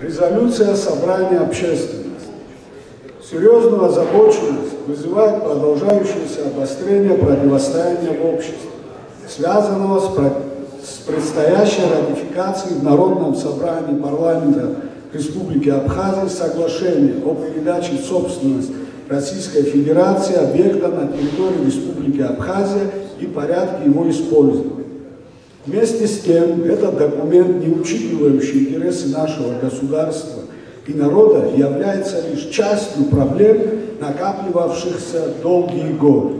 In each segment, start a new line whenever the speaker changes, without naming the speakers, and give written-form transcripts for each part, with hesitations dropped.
резолюция собрания общественности. Серьезную озабоченность вызывает продолжающееся обострение противостояния в обществе, связанного с предстоящей ратификацией в Народном собрании парламента Республики Абхазия соглашения о передаче в собственность Российской Федерации объекта на территории Республики Абхазия и порядке его использования. Вместе с тем, этот документ, не учитывающий интересы нашего государства и народа, является лишь частью проблем, накапливавшихся долгие годы.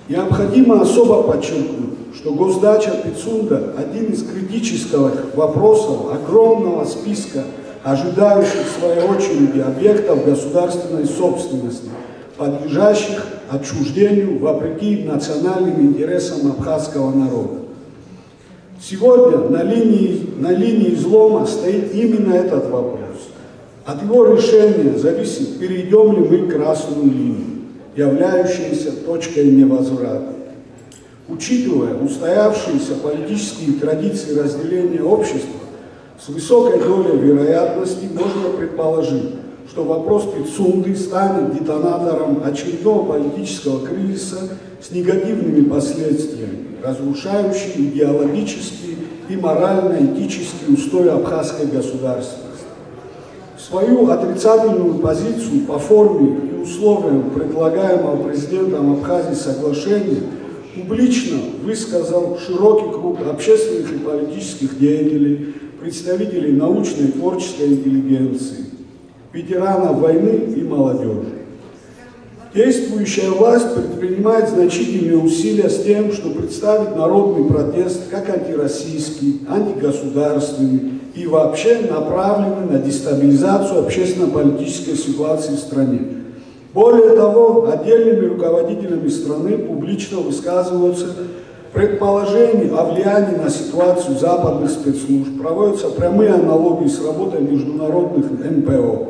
Необходимо особо подчеркнуть, что госдача Пицунда – один из критических вопросов огромного списка ожидающих в своей очереди объектов государственной собственности, подлежащих отчуждению вопреки национальным интересам абхазского народа. Сегодня на линии излома стоит именно этот вопрос. От его решения зависит, перейдем ли мы красную линию, являющуюся точкой невозврата. Учитывая устоявшиеся политические традиции разделения общества, с высокой долей вероятности можно предположить, что вопрос Пицунды станет детонатором очередного политического кризиса с негативными последствиями, разрушающими идеологические и морально-этические устои абхазской государственности. Свою отрицательную позицию по форме и условиям предлагаемого президентом Абхазии соглашения публично высказал широкий круг общественных и политических деятелей, представителей научной и творческой интеллигенции, ветеранов войны и молодежи. Действующая власть предпринимает значительные усилия с тем, чтобы представить народный протест как антироссийский, антигосударственный и вообще направленный на дестабилизацию общественно-политической ситуации в стране. Более того, отдельными руководителями страны публично высказываются предположения о влиянии на ситуацию западных спецслужб, проводятся прямые аналогии с работой международных НПО.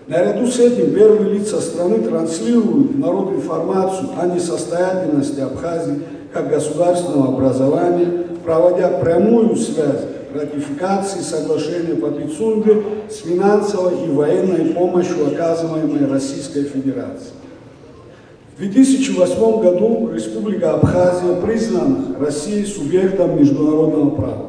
Наряду с этим первые лица страны транслируют в народ информацию о несостоятельности Абхазии как государственного образования, проводя прямую связь ратификации соглашения по Пицунде с финансовой и военной помощью, оказываемой Российской Федерацией. В 2008 году Республика Абхазия признана Россией субъектом международного права.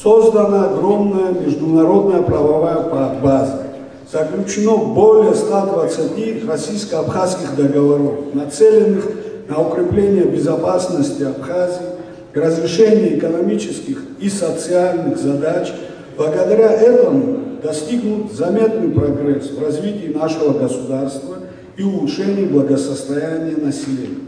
Создана огромная международная правовая база. Заключено более 120 российско-абхазских договоров, нацеленных на укрепление безопасности Абхазии, разрешение экономических и социальных задач. Благодаря этому достигнут заметный прогресс в развитии нашего государства и улучшении благосостояния населения.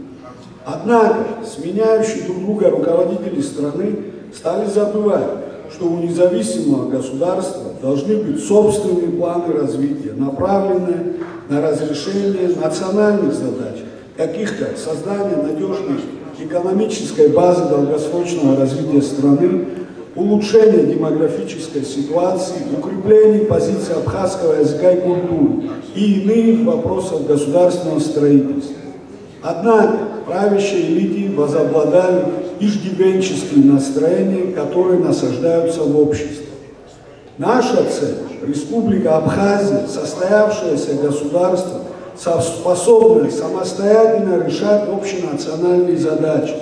Однако сменяющие друг друга руководители страны стали забывать, что у независимого государства должны быть собственные планы развития, направленные на разрешение национальных задач, таких как создание надежной экономической базы долгосрочного развития страны, улучшение демографической ситуации, укрепление позиций абхазского языка и культуры и иных вопросов государственного строительства. Однако правящей элите возобладали иждивенческие настроения, которые насаждаются в обществе. Наша цель – Республика Абхазия, состоявшееся государство, способное самостоятельно решать общенациональные задачи.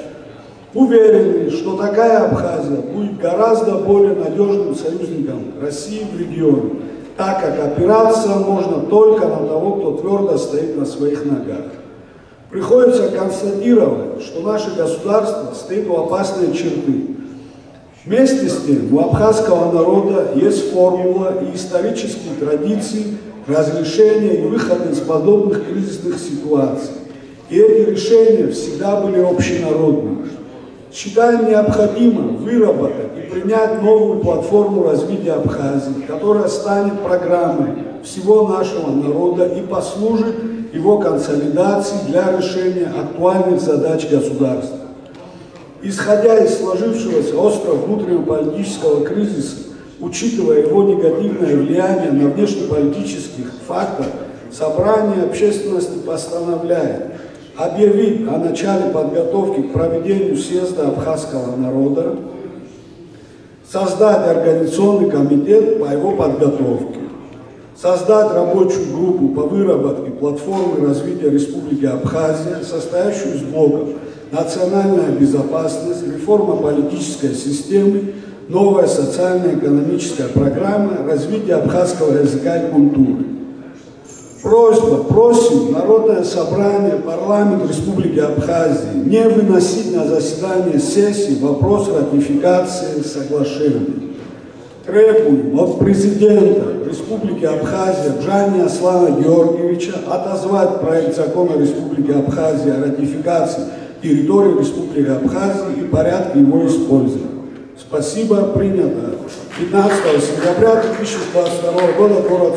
Уверены, что такая Абхазия будет гораздо более надежным союзником России в регионе, так как опираться можно только на того, кто твердо стоит на своих ногах. Приходится констатировать, что наше государство стоит у опасной черты. Вместе с тем, у абхазского народа есть формула и исторические традиции разрешения и выхода из подобных кризисных ситуаций. И эти решения всегда были общенародными. Считаем необходимо выработать и принять новую платформу развития Абхазии, которая станет программой всего нашего народа и послужит его консолидации для решения актуальных задач государства. Исходя из сложившегося острого внутреннеполитического кризиса, учитывая его негативное влияние на внешнеполитических факторов, собрание общественности постановляет объявить о начале подготовки к проведению съезда абхазского народа создать организационный комитет по его подготовке, создать рабочую группу по выработке платформы развития Республики Абхазия, состоящую из блоков национальная безопасность, реформа политической системы, новая социально-экономическая программа, развитие абхазского языка и культуры. Просим Народное собрание, парламент Республики Абхазии не выносить на заседание сессии вопрос ратификации соглашения. Требуем от президента Республики Абхазия Джани Аслана Георгиевича отозвать проект закона Республики Абхазия о ратификации территории Республики Абхазии и порядке его использования. Спасибо, принято. 15 сентября 2022 года, город